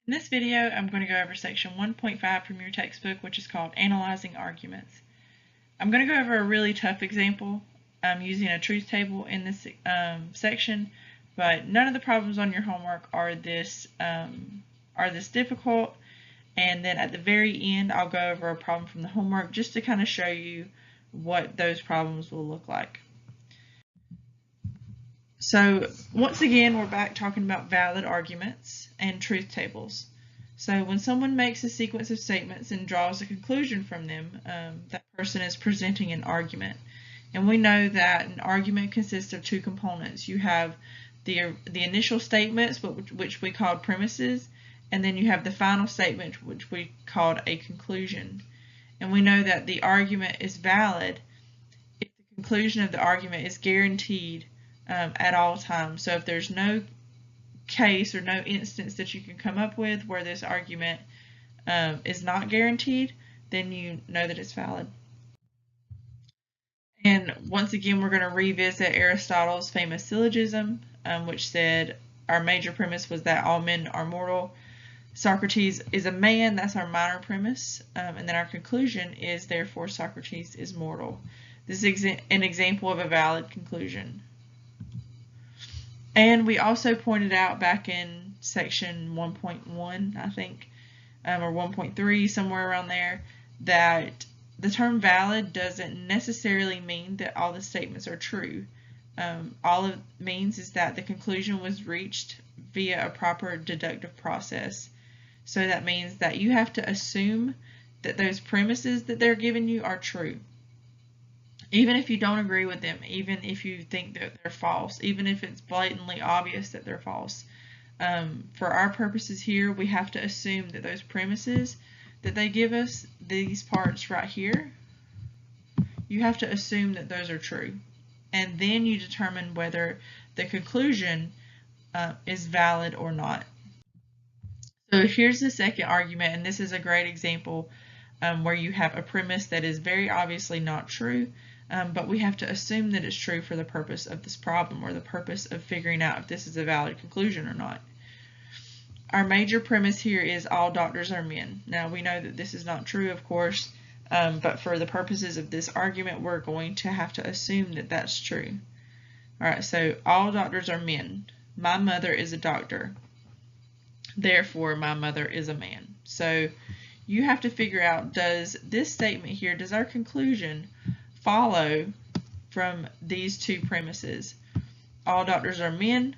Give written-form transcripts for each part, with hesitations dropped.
In this video, I'm going to go over section 1.5 from your textbook, which is called Analyzing Arguments. I'm going to go over a really tough example using a truth table in this section, but none of the problems on your homework are this difficult. And then at the very end, I'll go over a problem from the homework just to kind of show you what those problems will look like. So once again, we're back talking about valid arguments and truth tables. So when someone makes a sequence of statements and draws a conclusion from them, that person is presenting an argument. And we know that an argument consists of two components. You have the initial statements, which we called premises, and then you have the final statement, which we called a conclusion. And we know that the argument is valid if the conclusion of the argument is guaranteed at all times. So if there's no case or no instance that you can come up with where this argument is not guaranteed, then you know that it's valid. And once again, we're going to revisit Aristotle's famous syllogism, which said our major premise was that all men are mortal. Socrates is a man, that's our minor premise, and then our conclusion is therefore Socrates is mortal. This is an example of a valid conclusion. And we also pointed out back in section 1.1, I think, or 1.3, somewhere around there, that the term valid doesn't necessarily mean that all the statements are true. All it means is that the conclusion was reached via a proper deductive process. So that means that you have to assume that those premises that they're giving you are true. Even if you don't agree with them, even if you think that they're false, even if it's blatantly obvious that they're false. For our purposes here, we have to assume that those premises that they give us, these parts right here, you have to assume that those are true. And then you determine whether the conclusion is valid or not. So here's the second argument, and this is a great example where you have a premise that is very obviously not true, but we have to assume that it's true for the purpose of this problem or the purpose of figuring out if this is a valid conclusion or not. Our major premise here is all doctors are men. Now we know that this is not true, of course, but for the purposes of this argument, we're going to have to assume that that's true. All right, so all doctors are men. My mother is a doctor. Therefore, my mother is a man. So you have to figure out, does this statement here, does our conclusion follow from these two premises? All doctors are men.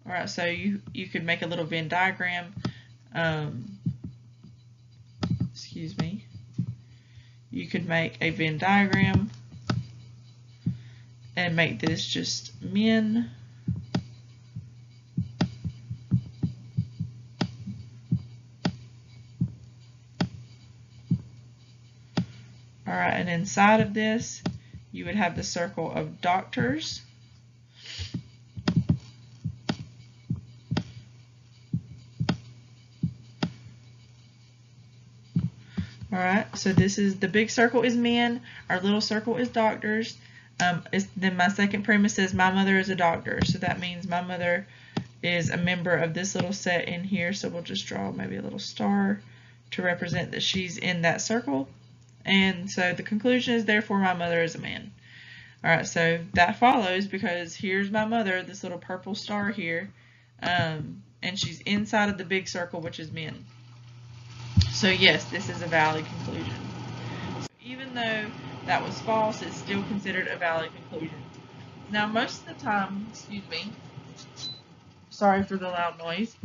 All right, so you could make a little Venn diagram. Excuse me. You could make a Venn diagram and make this just men. All right, and inside of this, you would have the circle of doctors. All right, so this is the big circle is men, our little circle is doctors. Then my second premise says my mother is a doctor, so that means my mother is a member of this little set in here, so we'll just draw maybe a little star to represent that she's in that circle. And so the conclusion is therefore my mother is a man. All right, so that follows because here's my mother, this little purple star here, and she's inside of the big circle, which is men. So yes, this is a valid conclusion. So even though that was false, it's still considered a valid conclusion. Now most of the time, excuse me, sorry for the loud noise,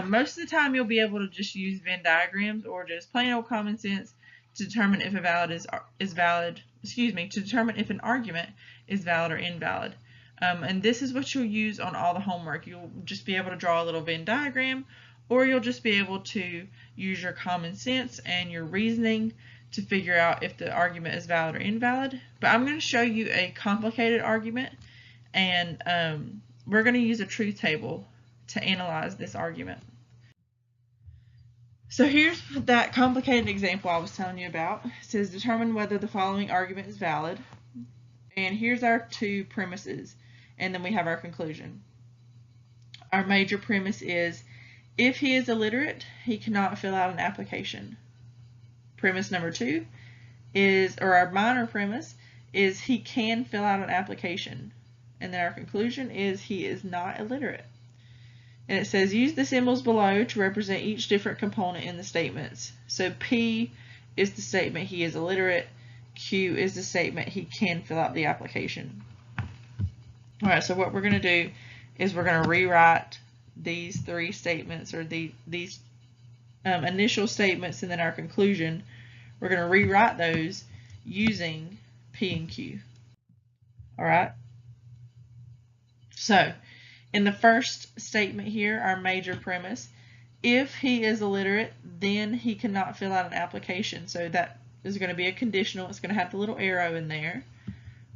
most of the time you'll be able to just use Venn diagrams or just plain old common sense to determine if to determine if an argument is valid or invalid. And this is what you'll use on all the homework. You'll just be able to draw a little Venn diagram, or you'll just be able to use your common sense and your reasoning to figure out if the argument is valid or invalid. But I'm going to show you a complicated argument, and we're going to use a truth table to analyze this argument. So here's that complicated example I was telling you about. It says determine whether the following argument is valid. And here's our two premises. And then we have our conclusion. Our major premise is If he is illiterate, he cannot fill out an application. Premise number 2 is, or our minor premise, is he can fill out an application. And then our conclusion is he is not illiterate. And it says use the symbols below to represent each different component in the statements. So P is the statement he is illiterate. Q is the statement he can fill out the application. All right, so what we're going to do is we're going to rewrite these 3 statements, or these initial statements, and then our conclusion. We're going to rewrite those using P and Q. All right. So in the first statement here, our major premise, if he is illiterate, then he cannot fill out an application. So that is going to be a conditional. It's going to have the little arrow in there.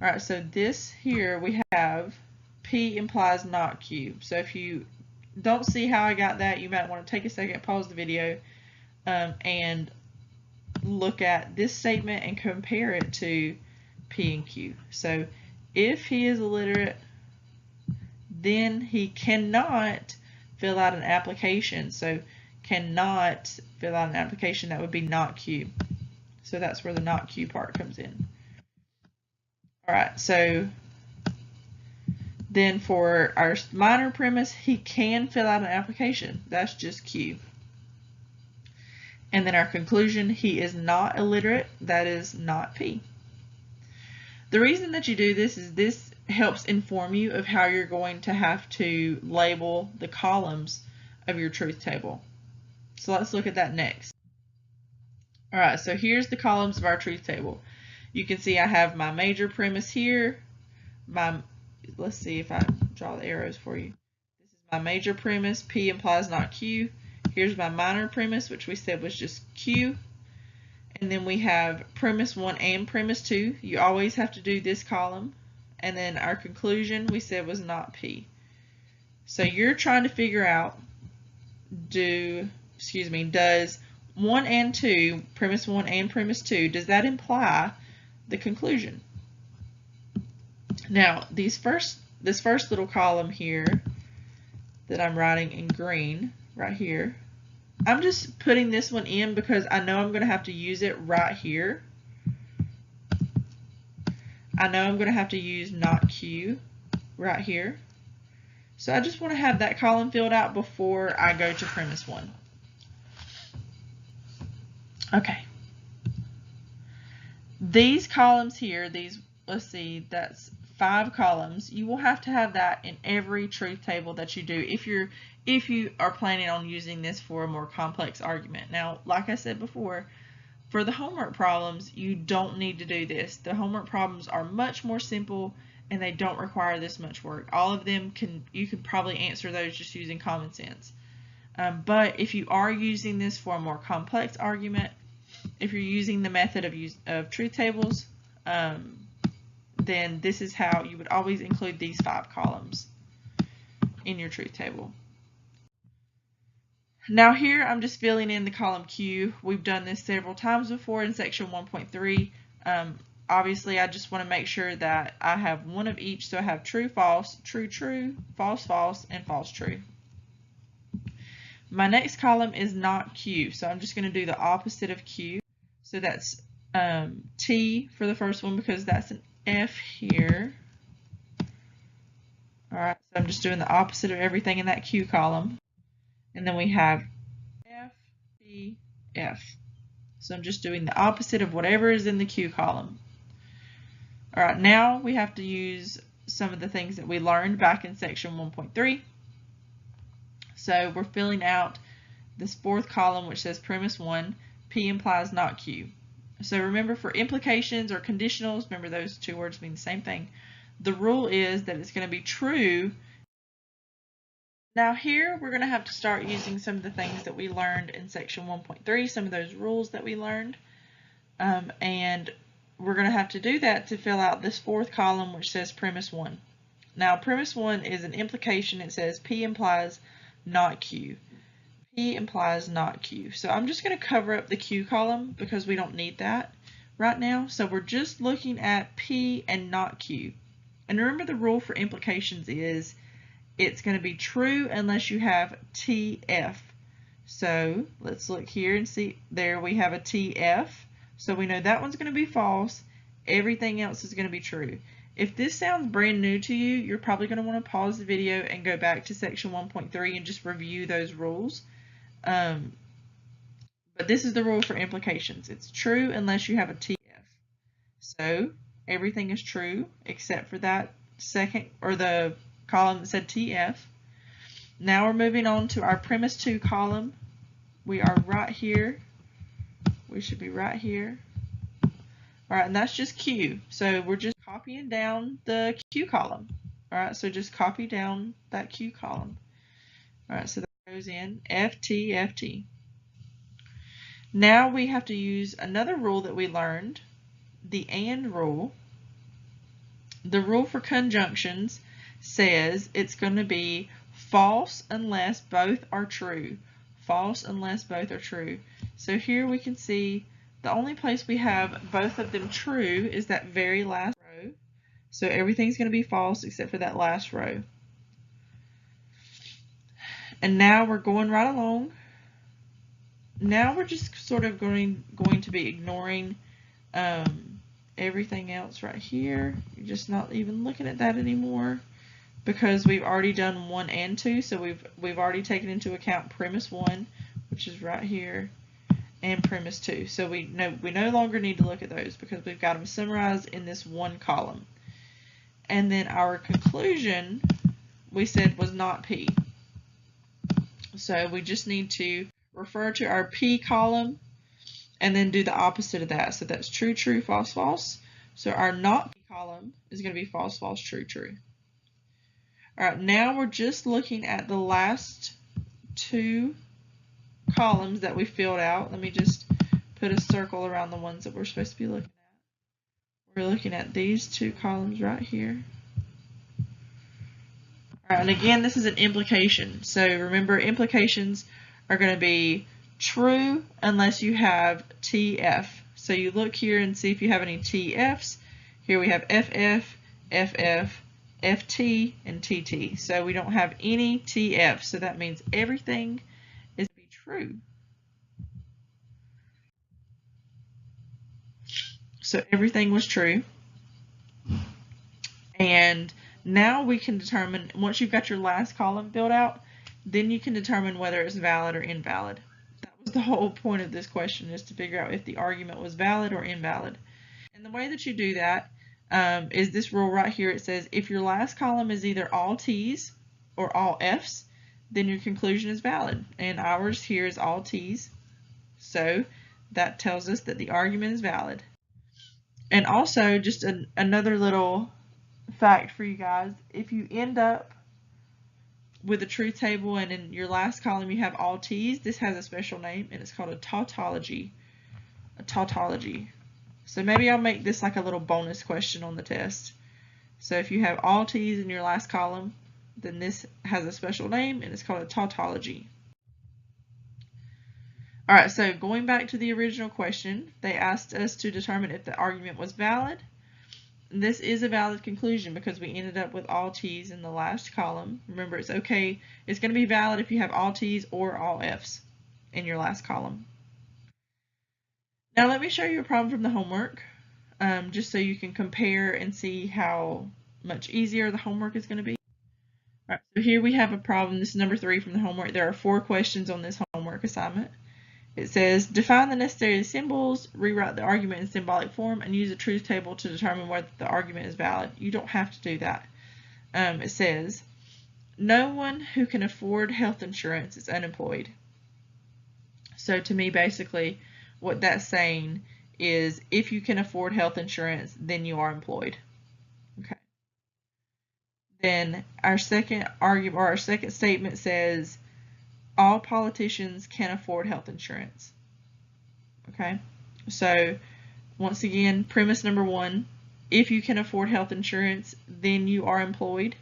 All right, so this here we have P implies not Q. So if you don't see how I got that, you might want to take a second, pause the video, and look at this statement and compare it to P and Q. So if he is illiterate, then he cannot fill out an application. So cannot fill out an application, that would be not Q. So that's where the not Q part comes in. All right, so then for our minor premise, he can fill out an application. That's just Q. And then our conclusion, he is not illiterate. That is not P. The reason that you do this is this helps inform you of how you're going to have to label the columns of your truth table. So let's look at that next. All right, so here's the columns of our truth table. You can see I have my major premise here. Let's see if I draw the arrows for you. This is my major premise, P implies not Q. Here's my minor premise, which we said was just Q. And then we have premise 1 and premise 2. You always have to do this column. And then our conclusion we said was not P. So you're trying to figure out, does 1 and 2, premise 1 and premise 2, does that imply the conclusion? Now, this first little column here that I'm writing in green right here, I'm just putting this one in because I know I'm going to have to use it right here. I know I'm going to have to use not Q right here. So I just want to have that column filled out before I go to premise 1. Okay. These columns here, let's see, that's 5 columns. You will have to have that in every truth table that you do if you are planning on using this for a more complex argument. Now, like I said before, for the homework problems, you don't need to do this. The homework problems are much more simple and they don't require this much work. All of them you can probably answer those just using common sense. But if you are using this for a more complex argument, if you're using the method of truth tables, then this is how you would always include these 5 columns in your truth table. Now here I'm just filling in the column Q. We've done this several times before in section 1.3. Obviously I just want to make sure that I have one of each, so I have true, false, true, true, false, false, and false, true. My next column is not Q, so I'm just going to do the opposite of Q. So that's T for the first one because that's an F here. Alright, so I'm just doing the opposite of everything in that Q column. And then we have F, B, F. So I'm just doing the opposite of whatever is in the Q column. Alright, now we have to use some of the things that we learned back in section 1.3. So we're filling out this 4th column which says premise 1, P implies not Q. So remember, for implications or conditionals, remember those 2 words mean the same thing. The rule is that it's going to be true. Now here we're going to have to start using some of the things that we learned in section 1.3, some of those rules that we learned. And we're going to have to do that to fill out this 4th column which says premise 1. Now premise 1 is an implication. It says P implies not Q. P implies not Q. So I'm just going to cover up the Q column because we don't need that right now. So we're just looking at P and not Q. And remember, the rule for implications is it's going to be true unless you have TF. So let's look here and see, there we have a TF. So we know that one's going to be false. Everything else is going to be true. If this sounds brand new to you, you're probably going to want to pause the video and go back to section 1.3 and just review those rules. But this is the rule for implications. It's true unless you have a TF. So everything is true except for that second, or the column that said TF. Now we're moving on to our premise 2 column. We are right here. We should be right here. All right, and that's just Q. So we're just copying down the Q column. All right, so just copy down that Q column. All right, so that goes in FT, FT. Now we have to use another rule that we learned, the AND rule. The rule for conjunctions says it's going to be false unless both are true. False unless both are true. So here we can see the only place we have both of them true is that very last row. So everything's going to be false except for that last row. And now we're going right along. Now we're just sort of going to be ignoring everything else right here. You're just not even looking at that anymore because we've already done 1 and 2. So we've already taken into account premise 1, which is right here, and premise 2. So we no longer need to look at those because we've got them summarized in this one column. And then our conclusion, we said, was not P. So we just need to refer to our P column and then do the opposite of that. So that's true, true, false, false. So our not P column is going to be false, false, true, true. All right, now we're just looking at the last 2 columns that we filled out. Let me just put a circle around the ones that we're supposed to be looking at. We're looking at these 2 columns right here. All right, and again, this is an implication. So remember, implications are going to be true unless you have TF. So you look here and see if you have any TFs. Here we have FF, FF, FT, and TT. So we don't have any TF. So that means everything is to be true. So everything was true. And now we can determine, once you've got your last column filled out, then you can determine whether it's valid or invalid. That was the whole point of this question, is to figure out if the argument was valid or invalid. And the way that you do that is this rule right here. It says if your last column is either all T's or all F's, then your conclusion is valid. And ours here is all T's. So that tells us that the argument is valid. And also, just another little fact for you guys, if you end up with a truth table and in your last column you have all T's, this has a special name and it's called a tautology. A tautology. So maybe I'll make this like a little bonus question on the test. So if you have all T's in your last column, then this has a special name and it's called a tautology. Alright, so going back to the original question, they asked us to determine if the argument was valid. This is a valid conclusion because we ended up with all T's in the last column. Remember, it's okay. It's going to be valid if you have all T's or all F's in your last column. Now let me show you a problem from the homework, just so you can compare and see how much easier the homework is going to be. All right, so here we have a problem. This is number 3 from the homework. There are 4 questions on this homework assignment. It says, define the necessary symbols, rewrite the argument in symbolic form, and use a truth table to determine whether the argument is valid. You don't have to do that. It says, no one who can afford health insurance is unemployed. So to me, basically, what that's saying is if you can afford health insurance, then you are employed. Okay. Then our second argument, or our second statement says, all politicians can afford health insurance. Okay, so once again, premise number 1, if you can afford health insurance, then you are employed.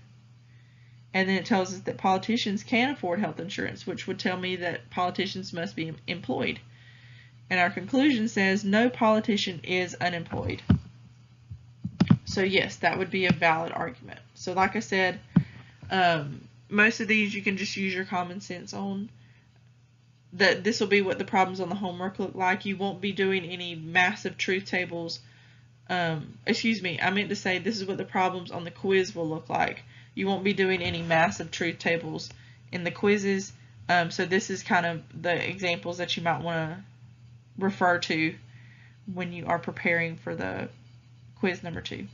And then it tells us that politicians can afford health insurance, which would tell me that politicians must be employed. And our conclusion says no politician is unemployed. So yes, that would be a valid argument. So like I said, most of these you can just use your common sense on. that this will be what the problems on the homework look like. You won't be doing any massive truth tables. Excuse me, I meant to say this is what the problems on the quiz will look like. You won't be doing any massive truth tables in the quizzes. So this is kind of the examples that you might want to refer to when you are preparing for the quiz number 2.